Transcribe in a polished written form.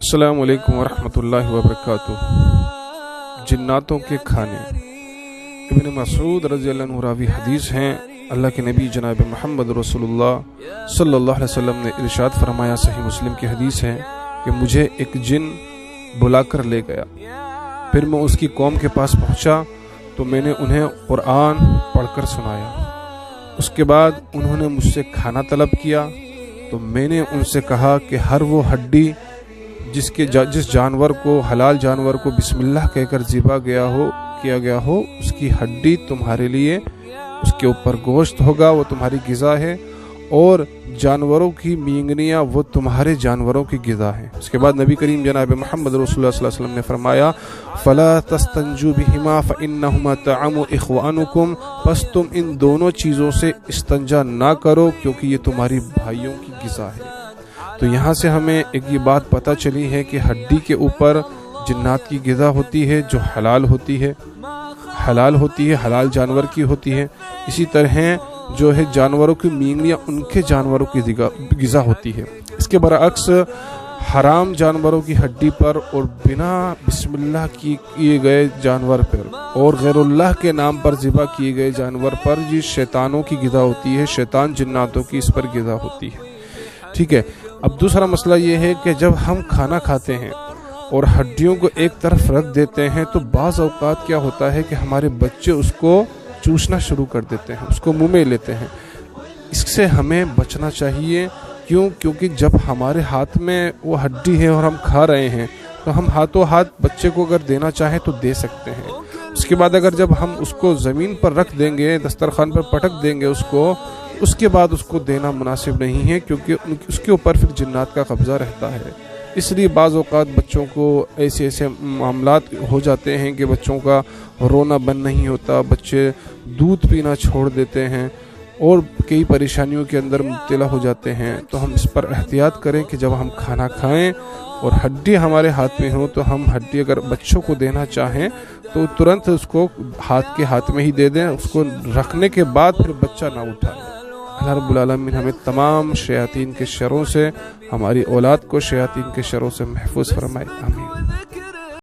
अस्सलामु अलैकुम वरहमतुल्लाहि वबरकातुह। जिन्नातों के खाने। इब्न मसूद रज़ी अल्लाह अन्हु रावी हदीस हैं, अल्लाह के नबी जनाब मोहम्मद रसूलुल्लाह सल्लल्लाहु अलैहि वसल्लम ने इरशाद फरमाया, सही मुस्लिम की हदीस है कि मुझे एक जिन बुलाकर ले गया। फिर मैं उसकी कौम के पास पहुंचा तो मैंने उन्हें कुरान पढ़कर सुनाया। उसके बाद उन्होंने मुझसे खाना तलब किया तो मैंने उनसे कहा कि हर वो हड्डी जिस जानवर को, हलाल जानवर को बिस्मिल्लाह कहकर ज़िबा किया गया हो, उसकी हड्डी तुम्हारे लिए, उसके ऊपर गोश्त होगा, वो तुम्हारी ग़िज़ा है, और जानवरों की मींगनियाँ वो तुम्हारे जानवरों की ग़िज़ा है। उसके बाद नबी करीम जनाब मोहम्मद रसूलुल्लाह सल्लल्लाहु अलैहि वसल्लम ने फरमाया, फ़ला तस्तंजू बिहिमा फ़इन्नहुमा तअमु इख़वानुकुम, बस तुम इन दोनों चीज़ों से इस्तंजा ना करो क्योंकि ये तुम्हारी भाइयों की ग़िज़ा है। तो यहाँ से हमें एक ये बात पता चली है कि हड्डी के ऊपर जिन्नात की ग़िज़ा होती है जो हलाल होती है, हलाल जानवर की होती है। इसी तरह जो है जानवरों की मींगनियाँ उनके जानवरों की ग़िज़ा होती है। इसके बरअक्स हराम जानवरों की हड्डी पर और बिना बिस्मिल्लाह किए गए जानवर पर और गैरुल्लाह के नाम पर ज़िबा किए गए जानवर पर ये शैतानों की ग़िज़ा होती है, शैतान जिन्नातों की इस पर ग़िज़ा होती है। ठीक है। अब दूसरा मसला ये है कि जब हम खाना खाते हैं और हड्डियों को एक तरफ रख देते हैं तो बाज़ औक़ात क्या होता है कि हमारे बच्चे उसको चूसना शुरू कर देते हैं, उसको मुंह में लेते हैं। इससे हमें बचना चाहिए। क्योंकि जब हमारे हाथ में वो हड्डी है और हम खा रहे हैं तो हम हाथों हाथ बच्चे को अगर देना चाहें तो दे सकते हैं। उसके बाद अगर जब हम उसको ज़मीन पर रख देंगे, दस्तरखान पर पटक देंगे उसके बाद उसको देना मुनासिब नहीं है क्योंकि उसके ऊपर फिर जिन्नात का कब्ज़ा रहता है। इसलिए बाज़ औक़ात बच्चों को ऐसे मामलात हो जाते हैं कि बच्चों का रोना बंद नहीं होता, बच्चे दूध पीना छोड़ देते हैं और कई परेशानियों के अंदर मुब्तला हो जाते हैं। तो हम इस पर एहतियात करें कि जब हम खाना खाएं और हड्डी हमारे हाथ में हो तो हम हड्डी अगर बच्चों को देना चाहें तो तुरंत उसको हाथ में ही दे दें, उसको रखने के बाद फिर बच्चा ना उठाएं। अल्लाह रब्बुल आलमीन हमें तमाम शयातीन के शरों से, हमारी औलाद को शयातीन के शरों से महफूज फरमाए। आमीन।